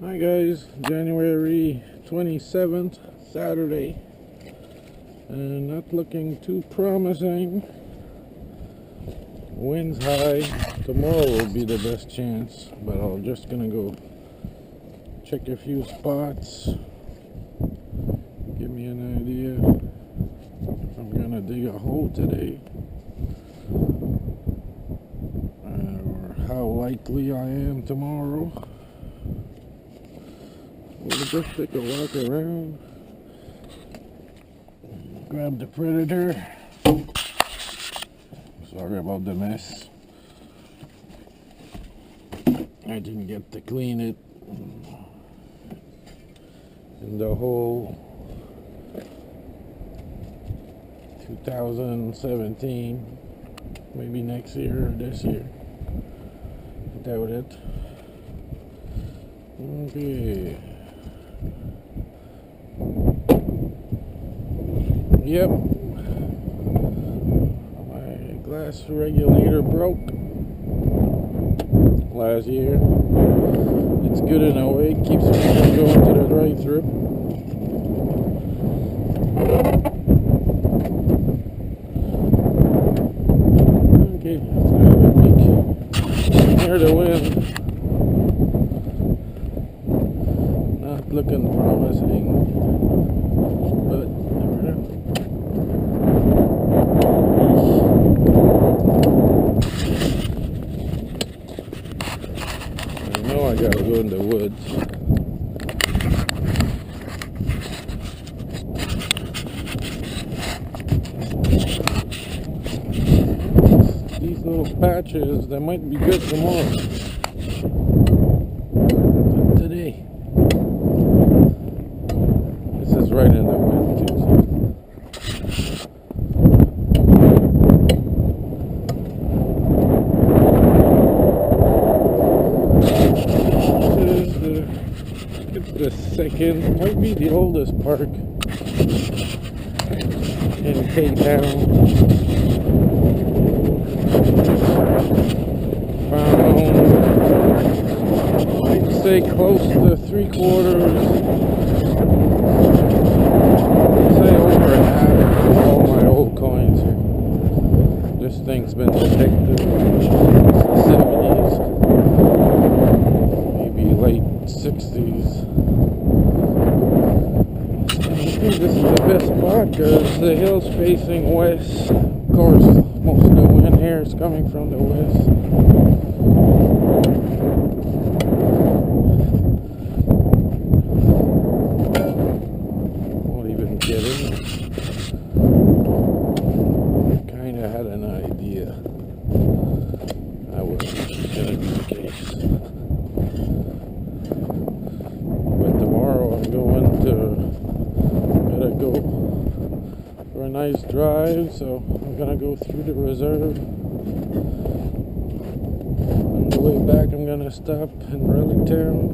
Hi guys, January 27th, Saturday, and not looking too promising. Winds high. Tomorrow will be the best chance, but I'm just gonna go check a few spots. Give me an idea if I'm gonna dig a hole today, or how likely I am tomorrow. We'll just take a walk around, grab the predator. Sorry about the mess. I didn't get to clean it in the whole 2017. Maybe next year or this year. Doubt it. Okay. Yep, my glass regulator broke last year. It's good in a way, keeps me from going to the drive-thru. Okay, let's have a peek. Hear the wind. Not looking promising, but never know. I gotta go in the woods. These little patches, they might be good tomorrow. Not today. This is right in the wind too. The second, might be the oldest park in K-Town. Found, I'd say close to 3/4, I'd say over half of all my old coins. This thing's been detected since the 70s, maybe late 60s. I think this is the best spot because the hill's facing west. Of course, most of the wind here is coming from the west. Won't even get in. Kinda had an idea that was gonna be the case. But tomorrow I'm going to go for a nice drive, so I'm gonna go through the reserve. On the way back I'm gonna stop in Relic Town.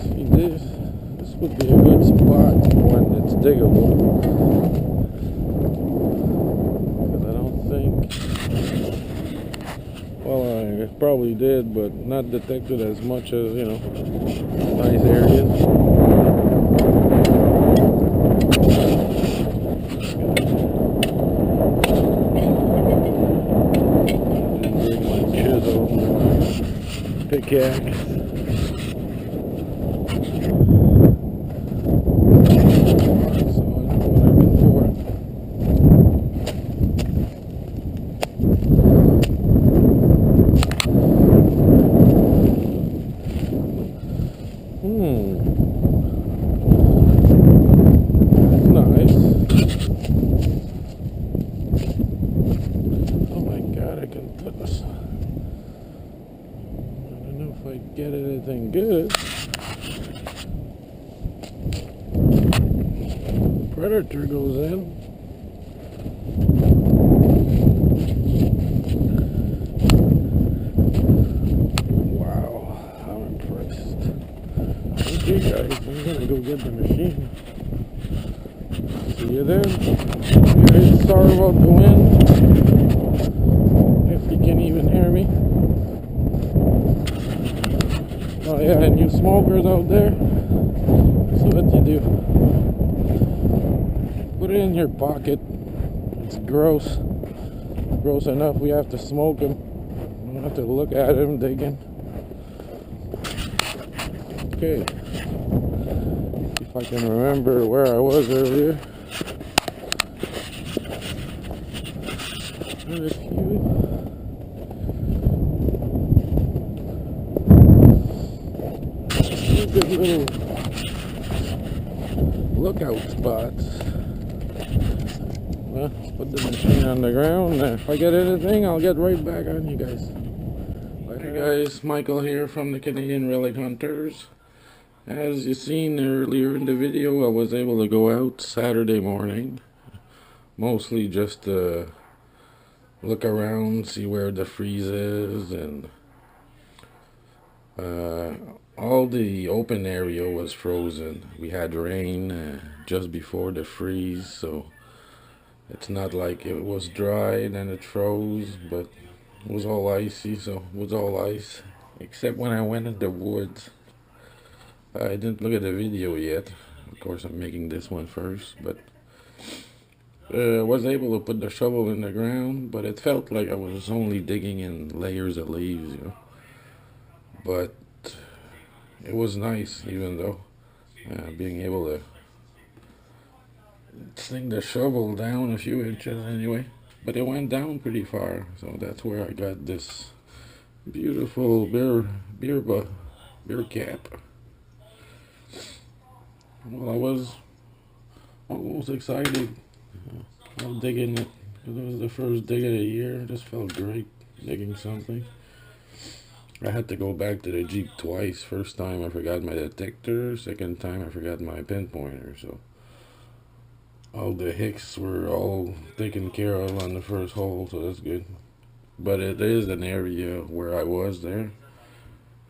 See, this would be a good spot when it's diggable, because I don't think, well, I probably did, but not detected as much as, nice areas. Didn't bring my chisel or my pickaxe. So I know what I'm in for. Nice. Oh my God, I can put this. I don't know if I get anything good. Predator goes in. Wow, I'm impressed. Okay guys, I'm gonna go get the machine. See you then. Sorry about the wind. can even hear me. Oh yeah, and you smokers out there, so what you do? Put it in your pocket. It's gross. Gross enough we have to smoke them. We don't have to look at him digging. Okay. If I can remember where I was earlier. There's a few. Good little lookout spots. Well, put the machine on the ground. If I get anything, I'll get right back on you guys. Hey guys, Michael here from the Canadian Relic Hunters. As you seen earlier in the video, I was able to go out Saturday morning. Mostly just to look around, see where the freeze is, and all the open area was frozen. We had rain just before the freeze, so it's not like it was dry and then it froze, but it was all icy, so it was all ice. Except when I went in the woods. I didn't look at the video yet. Of course, I'm making this one first, but I was able to put the shovel in the ground, but it felt like I was only digging in layers of leaves, you know. But it was nice, even though being able to sling the shovel down a few inches anyway. But it went down pretty far, so that's where I got this beautiful beer cap. Well, I was almost excited. I was digging it. It was the first dig of the year. It just felt great digging something. I had to go back to the Jeep twice. First time I forgot my detector. Second time I forgot my pinpointer. So all the hicks were all taken care of on the first hole, so that's good. But it is an area where I was there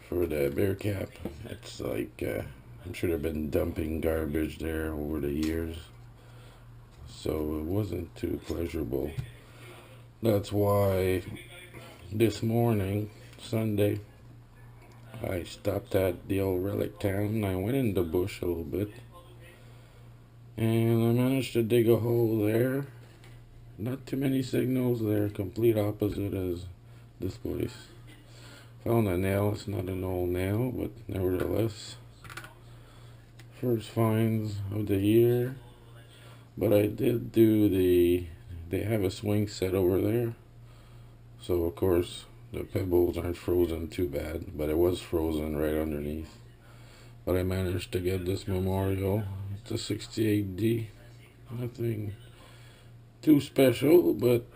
for the bear cap. It's like I'm sure they've been dumping garbage there over the years, so it wasn't too pleasurable. That's why this morning, Sunday, I stopped at the old relic town. I went in the bush a little bit, and I managed to dig a hole there. Not too many signals there, complete opposite as this place. Found a nail. It's not an old nail, but nevertheless, first finds of the year. But I did do they have a swing set over there, so of course the pebbles aren't frozen too bad, but it was frozen right underneath. But I managed to get this memorial. It's a 68D, nothing too special, but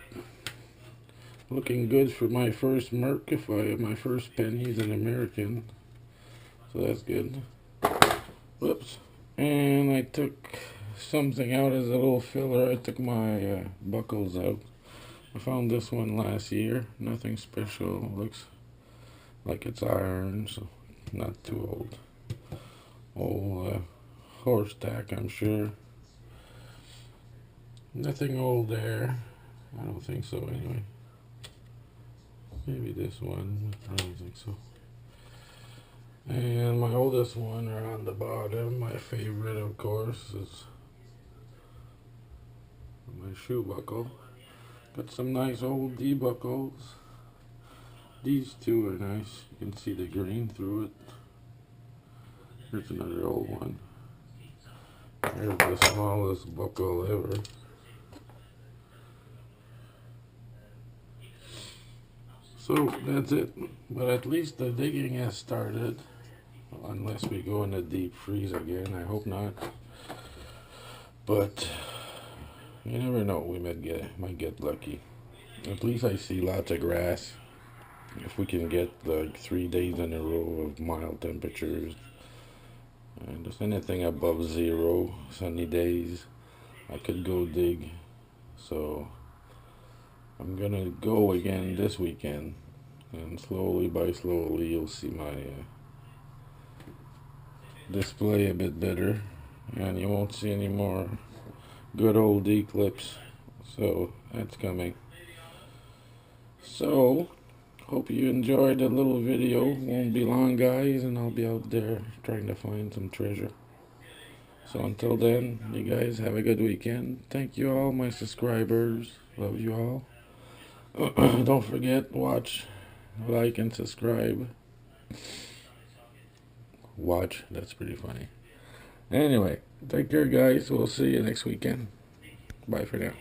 looking good for my first Merc. If I my first penny is an American, so that's good. Whoops. And I took something out as a little filler. I took my buckles out. I found this one last year. Nothing special. Looks like it's iron, so not too old. Old horse tack, I'm sure. Nothing old there. I don't think so anyway. Maybe this one. I don't think so. And my oldest one are on the bottom. My favorite, of course, is my shoe buckle. Got some nice old D buckles. These two are nice. You can see the green through it. Here's another old one. Here's the smallest buckle ever. So that's it. But at least the digging has started. Well, unless we go in a deep freeze again. I hope not. But you never know. We might get lucky. At least I see lots of grass. If we can get like 3 days in a row of mild temperatures, and just anything above 0, sunny days, I could go dig. So I'm gonna go again this weekend, and slowly by slowly you'll see my display a bit better, and you won't see any more good old D clips. So that's coming. So, hope you enjoyed the little video. Won't be long, guys, and I'll be out there trying to find some treasure. So until then, you guys have a good weekend. Thank you all, my subscribers. Love you all. Don't forget, watch, like, and subscribe. Watch, that's pretty funny. Anyway, take care, guys. We'll see you next weekend. Bye for now.